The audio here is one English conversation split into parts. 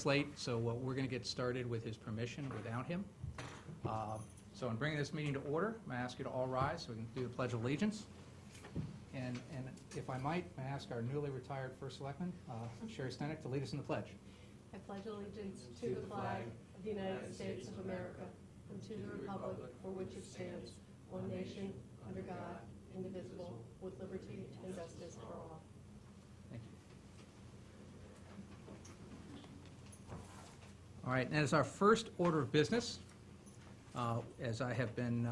minutes late, so we're going to get started with his permission without him. So in bringing this meeting to order, I ask you to all rise so we can do the Pledge of Allegiance. And if I might, I ask our newly retired First Selectman, Sherri Steeneck, to lead us in the pledge. I pledge allegiance to the flag of the United States of America and to the republic for which it stands, one nation, under God, indivisible, with liberty and justice for all. Thank you. All right, and as our first order of business, as I have been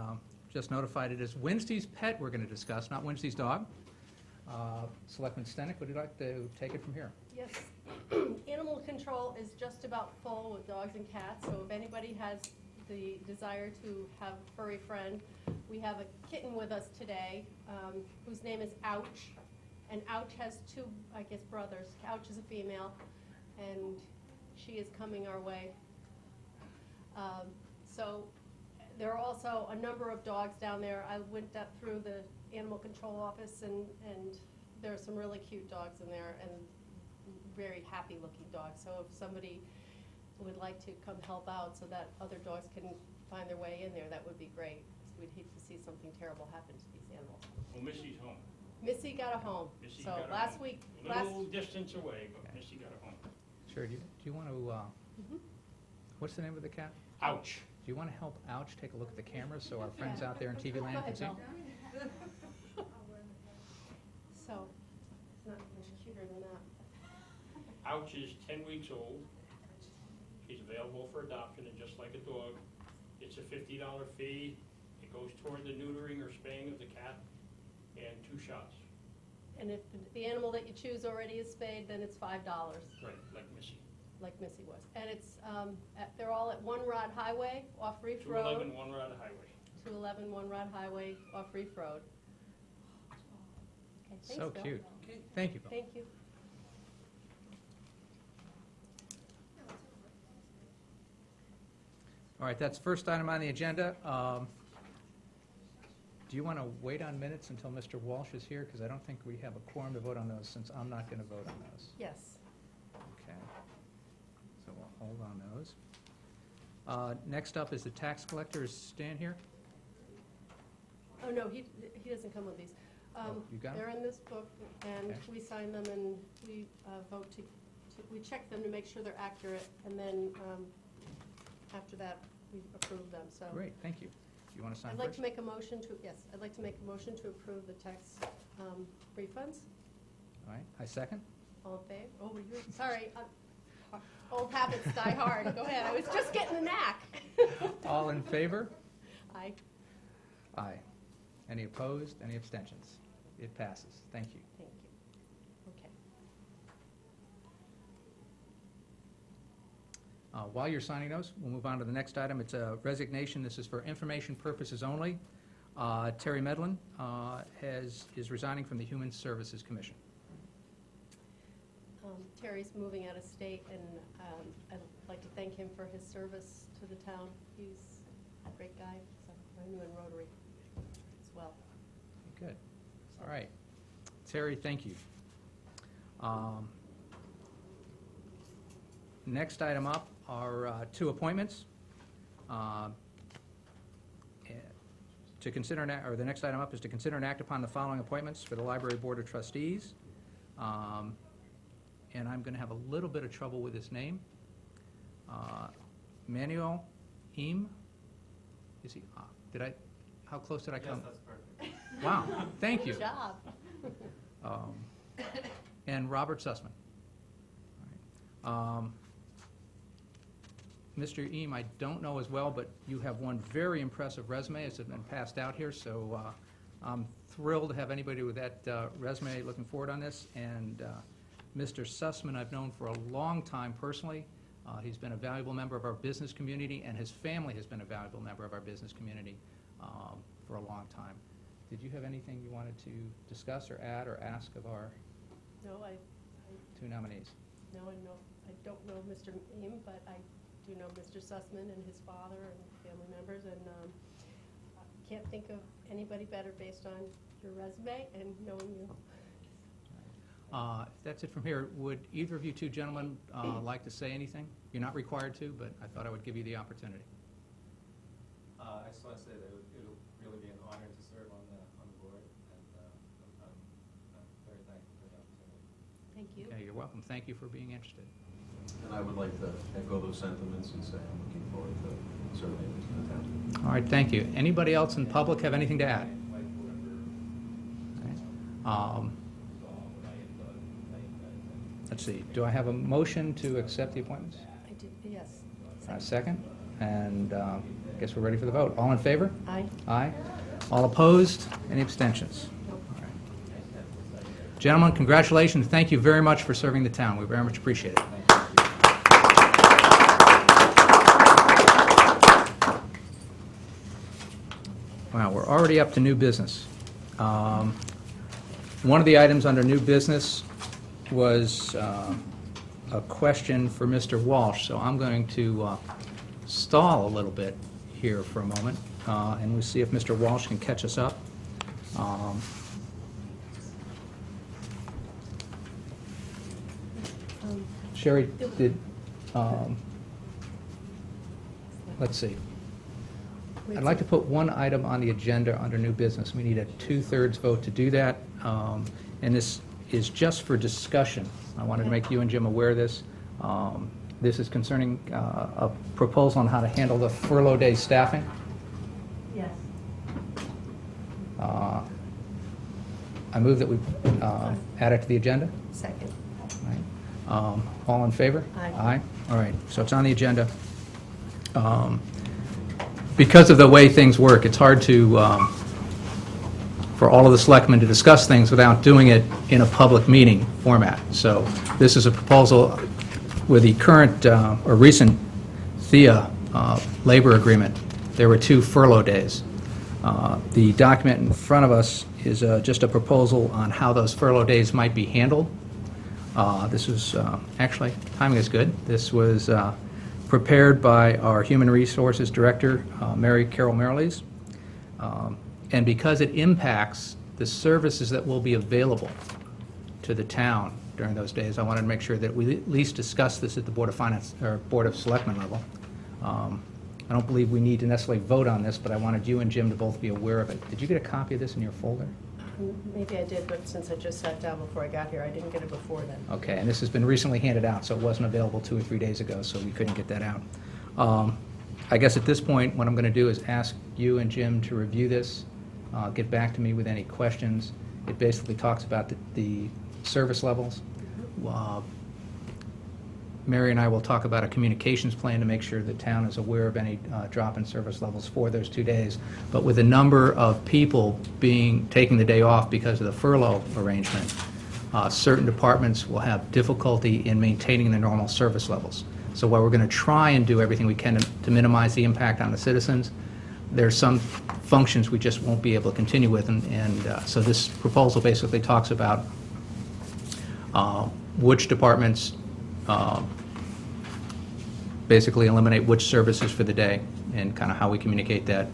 just notified, it is Wednesday's pet we're going to discuss, not Wednesday's dog. Selectman Steeneck, would you like to take it from here? Yes. Animal control is just about full with dogs and cats, so if anybody has the desire to have a furry friend, we have a kitten with us today whose name is Ouch. And Ouch has two, I guess, brothers. Ouch is a female, and she is coming our way. So there are also a number of dogs down there. I went up through the animal control office, and there are some really cute dogs in there and very happy looking dogs. So if somebody would like to come help out so that other dogs can find their way in there, that would be great. We'd hate to see something terrible happen to these animals. Well, Missy's home. Missy got a home. Missy So got a last home. week, A little distance away, but Missy got a home. Sure. Do you want to, what's the name of the cat? Ouch. Do you want to help Ouch take a look at the camera so our friends out there in TV land can see? So, it's not much cuter than that. Ouch is 10 weeks old. He's available for adoption, and just like a dog, it's a $50 fee. It goes toward the neutering or spaying of the cat, and 2 shots. And if the animal that you choose already is spayed, then it's $5. Right, like Missy. Like Missy was. And it's, they're all at One Rod Highway off Reef Road. 211 One Rod Highway. 211 One Rod Highway off Reef Road. Okay, thanks, So Bill. cute. Thank you, Bill. Thank you. All right, that's the first item on the agenda. Do you want to wait on minutes until Mr. Walsh is here? Because I don't think we have a quorum to vote on those, since I'm not going to vote on those. Yes. Okay. So we'll hold on those. Next up is the tax collector. Is Stan here? Oh, no, he doesn't come with these. You got 'em? They're in this book, and Okay. we sign them, and we vote we check them to make sure they're accurate, and then after that, we approve them, so. Great, thank you. Do you want to sign I'd first? like to make a motion to, yes, I'd like to make a motion to approve the tax refunds. All right, I second. All in favor? Oh, you're, sorry, old habits die hard. Go ahead, I was just getting the knack. All in favor? Aye. Aye. Any opposed? Any abstentions? It passes. Thank you. Thank you. Okay. While you're signing those, we'll move on to the next item. It's a resignation. This is for information purposes only. Terry Medin is resigning from the Human Services Commission. Terry's moving out of state, and I'd like to thank him for his service to the town. He's a great guy, so I knew in Rotary as well. Good. All right. Terry, thank you. Next item up are 2 appointments. To consider, or the next item up is to consider and act upon the following appointments for the Library Board of Trustees. And I'm going to have a little bit of trouble with his name. Manyu. Is he? How close did I come? Yes, that's perfect. Wow, thank you. Good job. And Robert Sussman. All right. Mr. Eam, I don't know as well, but you have one very impressive resume as it's been passed out here, so I'm thrilled to have anybody with that resume looking forward on this. And Mr. Sussman I've known for a long time personally. He's been a valuable member of our business community, and his family has been a valuable member of our business community for a long time. Did you have anything you wanted to discuss or add or ask of our No, I 2 nominees? No, I don't know Mr. Eam, but I do know Mr. Sussman and his father and family members, and I can't think of anybody better based on your resume and knowing you. If that's it from here, would either of you two gentlemen like to say anything? You're not required to, but I thought I would give you the opportunity. I just want to say that it'll really be an honor to serve on the board, and I'm very thankful for the opportunity. Thank you. Okay, you're welcome. Thank you for being interested. And I would like to echo those sentiments and say I'm looking forward to serving in the town. All right, thank you. Anybody else in public have anything to add? All right. Let's see, do I have a motion to accept the appointments? I did, yes. Second? And I guess we're ready for the vote. All in favor? Aye. Aye. All opposed? Any abstentions? All right. Gentlemen, congratulations. Thank you very much for serving the town. We very much appreciate it. Wow, we're already up to new business. One of the items under new business was a question for Mr. Walsh, so I'm going to stall a little bit here for a moment, and we'll see if Mr. Walsh can catch us up. Sherri, let's see. I'd like to put one item on the agenda under new business. We need a 2/3 vote to do that, and this is just for discussion. I wanted to make you and Jim aware of this. This is concerning a proposal on how to handle the furlough day staffing. Yes. I move that we add it to the agenda. Second. All right. All in favor? Aye. Aye? All right, so it's on the agenda. Because of the way things work, it's hard to, for all of the selectmen to discuss things without doing it in a public meeting format. So this is a proposal with the current, or recent THEA labor agreement. There were 2 furlough days. The document in front of us is just a proposal on how those furlough days might be handled. This was, actually, timing is good. This was prepared by our Human Resources Director, Mary Carol Merrilees. And because it impacts the services that will be available to the town during those days, I wanted to make sure that we at least discuss this at the Board of Finance, or Board of Selectmen level. I don't believe we need to necessarily vote on this, but I wanted you and Jim to both be aware of it. Did you get a copy of this in your folder? Maybe I did, but since I just sat down before I got here, I didn't get it before then. Okay, and this has been recently handed out, so it wasn't available 2 or 3 days ago, so we couldn't get that out. I guess at this point, what I'm going to do is ask you and Jim to review this, get back to me with any questions. It basically talks about the service levels. Mary and I will talk about a communications plan to make sure the town is aware of any drop in service levels for those 2 days. But with the number of people taking the day off because of the furlough arrangement, certain departments will have difficulty in maintaining the normal service levels. So while we're going to try and do everything we can to minimize the impact on the citizens, there's some functions we just won't be able to continue with. And so this proposal basically talks about which departments basically eliminate which services for the day, and kind of how we communicate that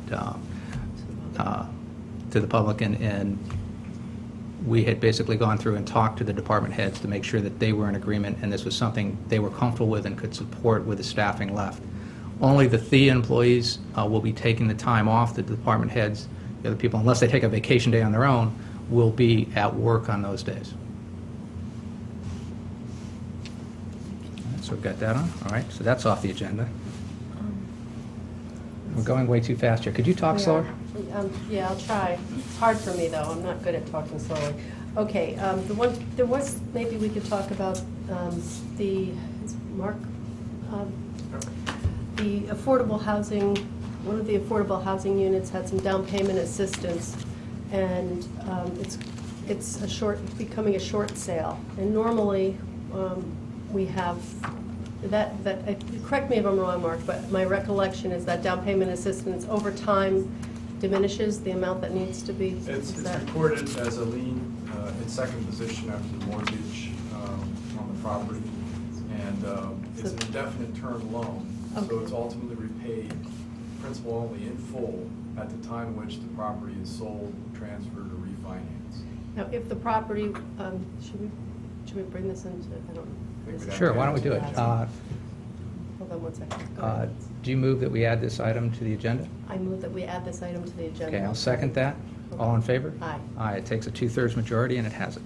to the public. And we had basically gone through and talked to the department heads to make sure that they were in agreement, and this was something they were comfortable with and could support with the staffing left. Only the THEA employees will be taking the time off. The department heads, the other people, unless they take a vacation day on their own, will be at work on those days. So we've got that on. All right, so that's off the agenda. We're going way too fast here. Could you talk slower? Yeah, I'll try. It's hard for me, though. I'm not good at talking slowly. Okay, there was, maybe we could talk about the affordable housing. One of the affordable housing units had some down payment assistance, and it's becoming a short sale. And normally, we have that, correct me if I'm wrong, Mark, but my recollection is that down payment assistance over time diminishes the amount that needs to be. It's recorded as a lien in second position after the mortgage on the property, and it's an indefinite term loan, so it's ultimately repaid principal only in full at the time in which the property is sold, transferred, or refinanced. Now, if the property, should we Should we bring this into, I don't. think we'd have Sure, to why don't we do it? Hold on one second. Go ahead. Do you move that we add this item to the agenda? I move that we add this item to the agenda. Okay, I'll second that. All in favor? Aye. Aye, it takes a 2/3 majority, and it has it.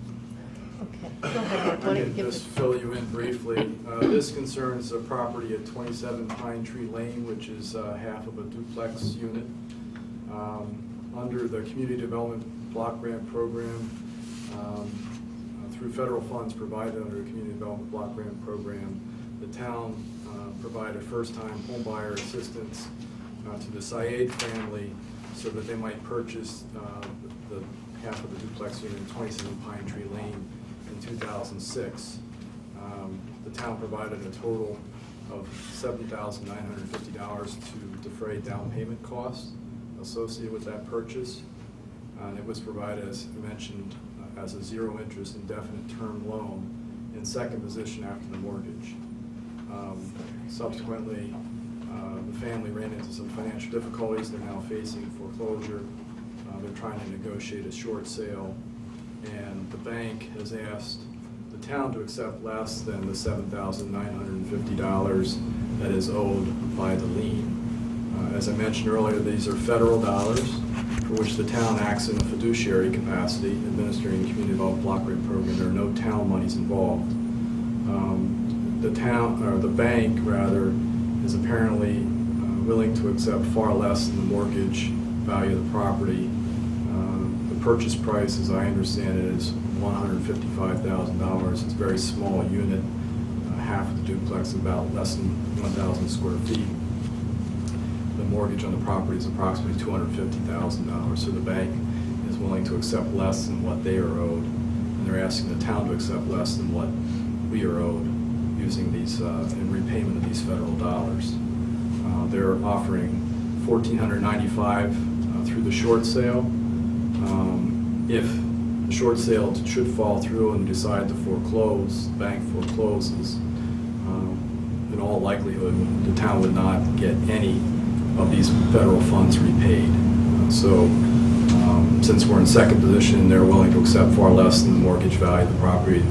Okay, go ahead, Mark. Why I don't you can give just us? fill you in briefly. This concerns a property at 27 Pine Tree Lane, which is half of a duplex unit. Under the Community Development Block Grant Program, through federal funds provided under the Community Development Block Grant Program, the town provided first-time homebuyer assistance to the Syed family so that they might purchase the half of the duplex unit at 27 Pine Tree Lane in 2006. The town provided a total of $7,950 to defray down payment costs associated with that purchase. And it was provided, as I mentioned, as a zero-interest indefinite term loan in second position after the mortgage. Subsequently, the family ran into some financial difficulties. They're now facing foreclosure. They're trying to negotiate a short sale, and the bank has asked the town to accept less than the $7,950 that is owed by the lien. As I mentioned earlier, these are federal dollars for which the town acts in a fiduciary capacity, administering the Community Development Block Grant Program. There are no town monies involved. The bank, rather, is apparently willing to accept far less than the mortgage value of the property. The purchase price, as I understand it, is $155,000. It's a very small unit, half of the duplex, about less than 1,000 square feet. The mortgage on the property is approximately $250,000, so the bank is willing to accept less than what they are owed, and they're asking the town to accept less than what we are owed using these, in repayment of these federal dollars. They're offering $1,495 through the short sale. If the short sale should fall through and decide to foreclose, the bank forecloses, in all likelihood, the town would not get any of these federal funds repaid. Since we're in second position, they're willing to accept far less than the mortgage value of the property.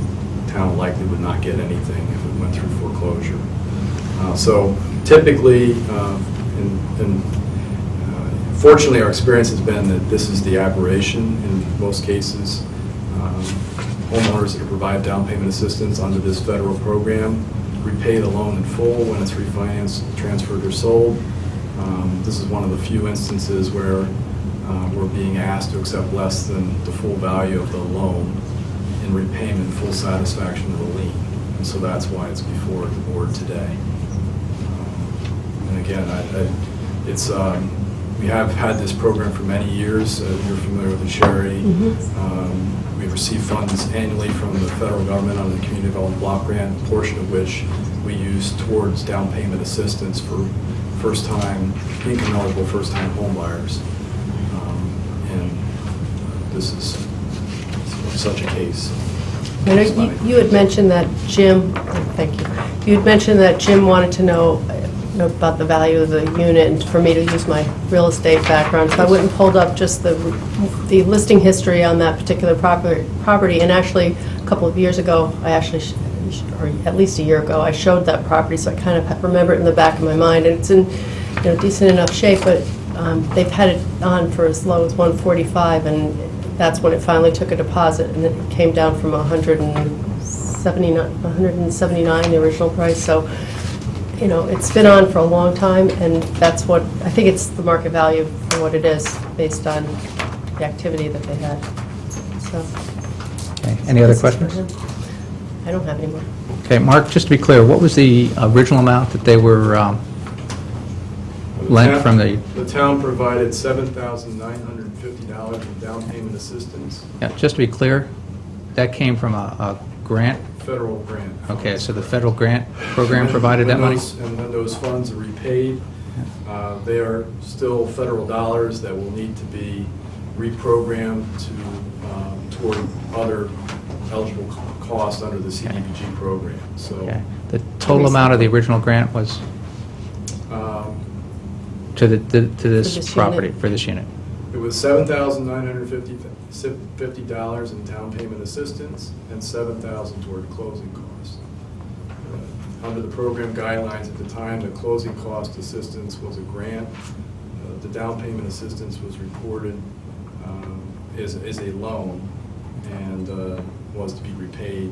The town likely would not get anything if it went through foreclosure. So typically, fortunately, our experience has been that this is the aberration in most cases. Homeowners that provide down payment assistance under this federal program repay the loan in full when it's refinanced, transferred, or sold. This is one of the few instances where we're being asked to accept less than the full value of the loan in repayment, full satisfaction of the lien. And so that's why it's before the board today. And again, we have had this program for many years. You're familiar with the Sherri. We receive funds annually from the federal government under the Community Development Block Grant, a portion of which we use towards down payment assistance for first-time, income-eligible first-time home buyers. And this is such a case. I know you had mentioned that Jim, thank you, you had mentioned that Jim wanted to know about the value of the unit and for me to use my real estate background. So I went and pulled up just the listing history on that particular property. And actually, a couple of years ago, or at least a year ago, I showed that property, so I kind of remember it in the back of my mind. And it's in decent enough shape, but they've had it on for as low as $145, and that's when it finally took a deposit, and it came down from $179, the original price. So, it's been on for a long time, and that's what, I think it's the market value for what it is, based on the activity that they had, so. Okay, any other questions? I don't have any more. Okay, Mark, just to be clear, what was the original amount that they were lent from the? The town provided $7,950 in down payment assistance. Yeah, just to be clear, that came from a grant? Federal grant. Okay, so the federal grant program provided that money? And when those funds are repaid, they are still federal dollars that will need to be reprogrammed toward other eligible costs under the CDBG program. So Okay. The total amount of the original grant was to this this property, unit? for this unit? It was $7,950 in down payment assistance and $7,000 toward closing costs. Under the program guidelines at the time, the closing cost assistance was a grant. The down payment assistance was reported as a loan and was to be repaid,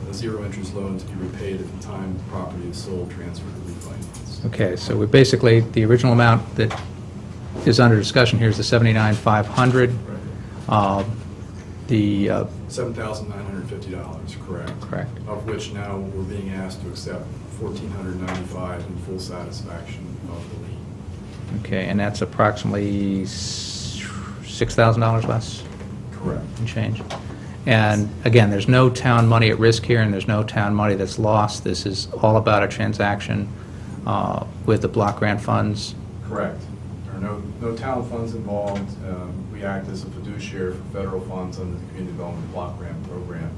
a zero-interest loan to be repaid at the time the property is sold, transferred, or refinanced. Okay, so we basically, the original amount that is under discussion here is the $79,500. The $7,950, correct. Correct. Of which now we're being asked to accept $1,495 in full satisfaction of the lien. Okay, and that's approximately $6,000 less Correct. and change. And again, there's no town money at risk here, and there's no town money that's lost. This is all about a transaction with the block grant funds. Correct. There are no town funds involved. We act as a fiduciary for federal funds under the Community Development Block Grant Program,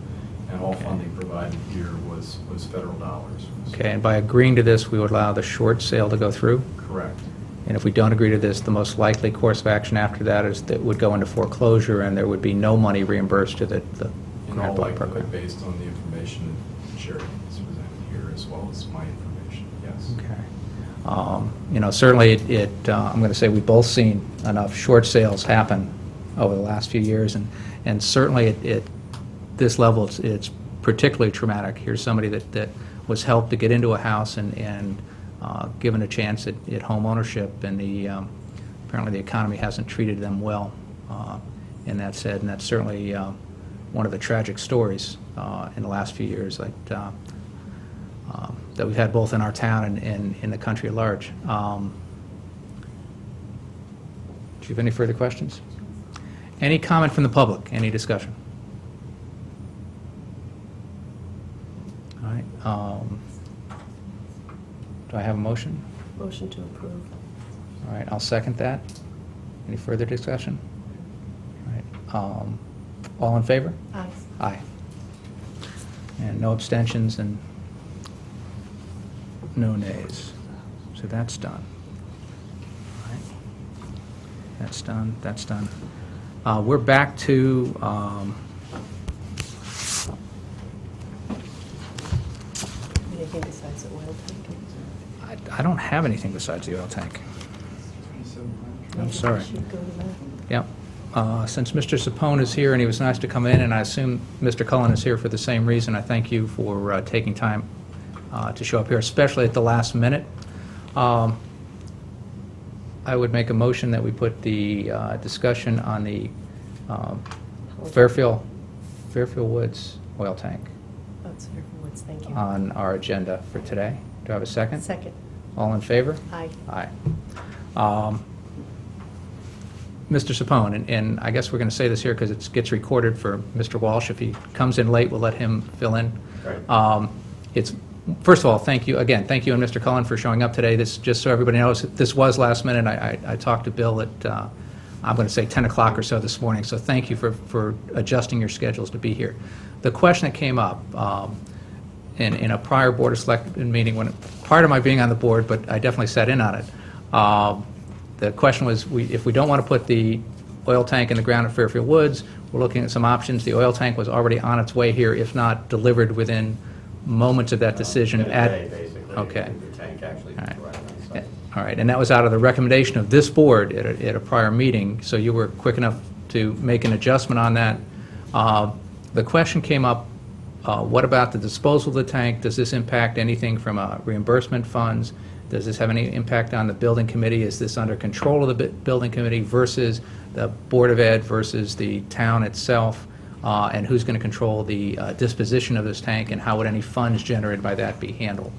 and all funding provided here was federal dollars. Okay, and by agreeing to this, we would allow the short sale to go through? Correct. And if we don't agree to this, the most likely course of action after that is that would go into foreclosure, and there would be no money reimbursed to the In grant all block program. likelihood, based on the information that Sherri has presented here, as well as my information, yes. Okay. You know, certainly I'm going to say we've both seen enough short sales happen over the last few years, and certainly at this level, it's particularly traumatic. Here's somebody that was helped to get into a house and given a chance at home ownership, and apparently the economy hasn't treated them well in that said, and that's certainly one of the tragic stories in the last few years that we've had both in our town and in the country at large. Do you have any further questions? Any comment from the public? Any discussion? All right. Do I have a motion? Motion to approve. All right, I'll second that. Any further discussion? All right. All in favor? Aye. Aye. And no abstentions and no nays. So that's done. All right. That's done, that's done. We're back to, Anything besides the oil tank? I don't have anything besides the oil tank. I'm sorry. Should go to that. Yep. Since Mr. Sapone is here, and he was nice to come in, and I assume Mr. Cullen is here for the same reason, I thank you for taking time to show up here, especially at the last minute. I would make a motion that we put the discussion on the Fairfield Woods oil tank That's Fairfield Woods, thank you. on our agenda for today. Do I have a second? Second. All in favor? Aye. Aye. Mr. Sapone, and I guess we're going to say this here because it gets recorded for Mr. Walsh. If he comes in late, we'll let him fill in. Right. First of all, thank you, again, thank you and Mr. Cullen for showing up today. This, just so everybody knows, this was last minute. I talked to Bill at, I'm going to say 10 o'clock or so this morning, so thank you for adjusting your schedules to be here. The question that came up in a prior Board of Selectmen meeting, prior to my being on the board, but I definitely sat in on it, the question was, if we don't want to put the oil tank in the ground at Fairfield Woods, we're looking at some options. The oil tank was already on its way here, if not delivered within moments of that decision In a at... day, basically. Okay. The tank actually All right. arrived on site. All right, and that was out of the recommendation of this board at a prior meeting, so you were quick enough to make an adjustment on that. The question came up, what about the disposal of the tank? Does this impact anything from reimbursement funds? Does this have any impact on the building committee? Is this under control of the building committee versus the Board of Ed versus the town itself? And who's going to control the disposition of this tank, and how would any funds generated by that be handled?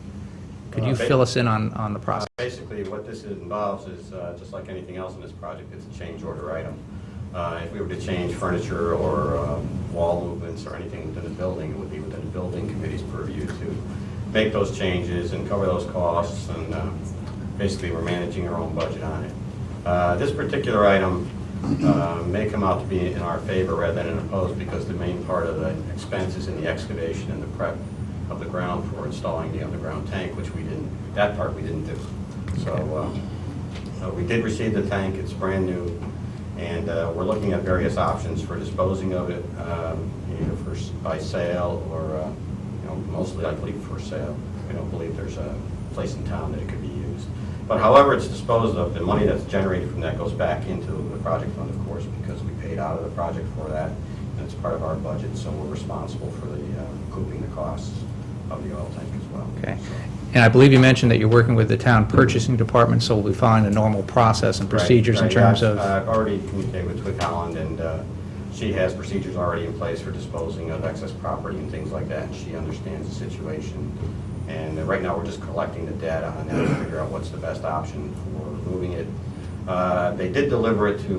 Could you fill us in on the process? Basically, what this involves is, just like anything else in this project, it's a change order item. If we were to change furniture or wall movements or anything within the building, it would be within the building committee's purview to make those changes and cover those costs, and basically we're managing our own budget on it. This particular item may come out to be in our favor rather than in opposed, because the main part of the expense is in the excavation and the prep of the ground for installing the underground tank, which that part we didn't do. So we did receive the tank, it's brand new, And we're looking at various options for disposing of it, either by sale or, mostly likely for sale. We don't believe there's a place in town that it could be used. But however it's disposed of, the money that's generated from that goes back into the project fund, of course, because we paid out of the project for that, and it's part of our budget, so we're responsible for the recouping the costs of the oil tank as well. Okay. So- And I believe you mentioned that you're working with the town purchasing department, so we'll be following the normal process and procedures in Right, terms yeah, of... I've already communicated with Twig Holland, and she has procedures already in place for disposing of excess property and things like that, and she understands the situation. And right now, we're just collecting the data on that to figure out what's the best option for moving it. They did deliver it to,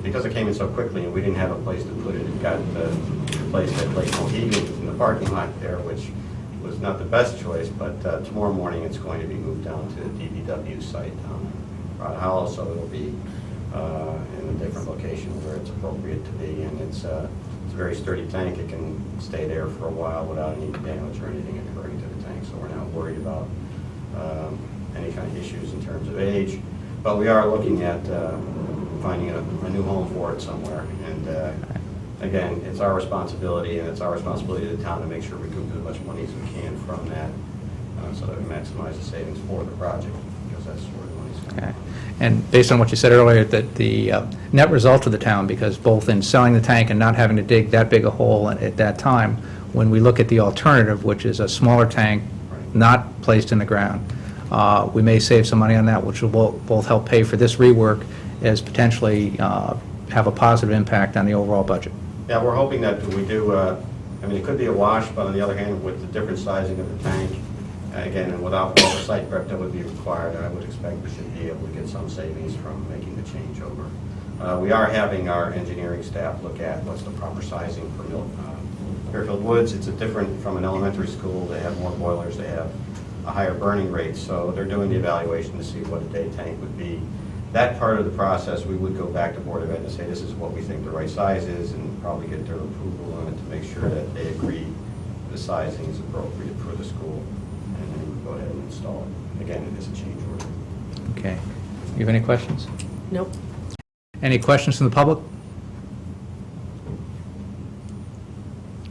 because it came in so quickly and we didn't have a place to put it, it got placed at Lake Mohegan in the parking lot there, which was not the best choice, but tomorrow morning it's going to be moved down to the DPW site down in Rod Hollow, so it'll be in a different location where it's appropriate to be, and it's a very sturdy tank. It can stay there for a while without any damage or anything occurring to the tank, so we're not worried about any kind of issues in terms of age. But we are looking at finding a new home for it somewhere, and again, it's our responsibility, and it's our responsibility to the town to make sure we recoup as much money as we can from that, so that we maximize the savings for the project, because that's where the money's coming Okay. from. And based on what you said earlier, that the net result to the town, because both in selling the tank and not having to dig that big a hole at that time, when we look at the alternative, which is a smaller tank, Right. not placed in the ground, we may save some money on that, which will both help pay for this rework as potentially have a positive impact on the overall budget. Yeah, we're hoping that we do, I mean, it could be a wash, but on the other hand, with the different sizing of the tank, again, and without all the site prep that would be required, I would expect we should be able to get some savings from making the changeover. We are having our engineering staff look at what's the proper sizing for Fairfield Woods. It's different from an elementary school. They have more boilers, they have a higher burning rate, so they're doing the evaluation to see what a day tank would be. That part of the process, we would go back to Board of Ed and say, this is what we think the right size is, and probably get their approval on it to make sure that they agree the sizing is appropriate for the school, and then we would go ahead and install it. Again, it is a change order. Okay. You have any questions? Nope. Any questions from the public?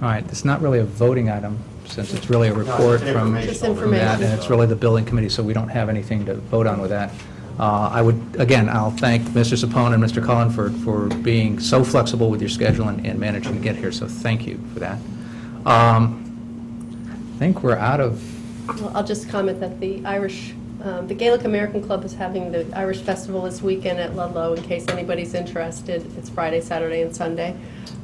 All right, it's not really a voting item, since it's really a report it's from informational. Just from information. that, and it's really the building committee, so we don't have anything to vote on with that. I would, again, I'll thank Mr. Sapone and Mr. Cullen for being so flexible with your schedule and managing to get here, so thank you for that. I think we're out of, Well, I'll just comment that the Gaelic American Club is having the Irish Festival this weekend at Ludlow, in case anybody's interested. It's Friday, Saturday, and Sunday.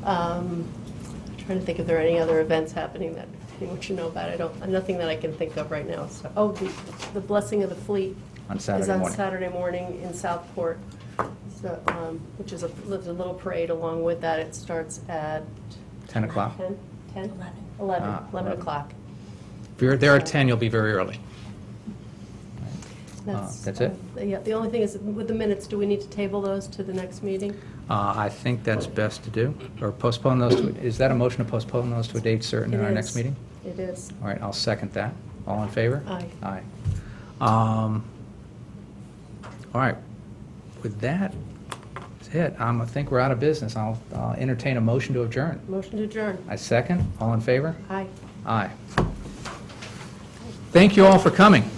Trying to think if there are any other events happening that anyone should know about. Nothing that I can think of right now. So, the Blessing of the Fleet on is Saturday on morning. Saturday morning in Southport, so, which is a little parade along with that. It starts at 10 o'clock. 10? 11 11. o'clock. If you're there at 10, you'll be very early. That's it? Yeah, the only thing is, with the minutes, do we need to table those to the next meeting? I think that's best to do, or postpone those to, is that a motion to postpone those to a date certain in It our next is. meeting? It is. All right, I'll second that. All in favor? Aye. Aye. All right, with that, that's it. I think we're out of business. I'll entertain a motion to adjourn. Motion to adjourn. I second. All in favor? Aye. Aye. Thank you all for coming.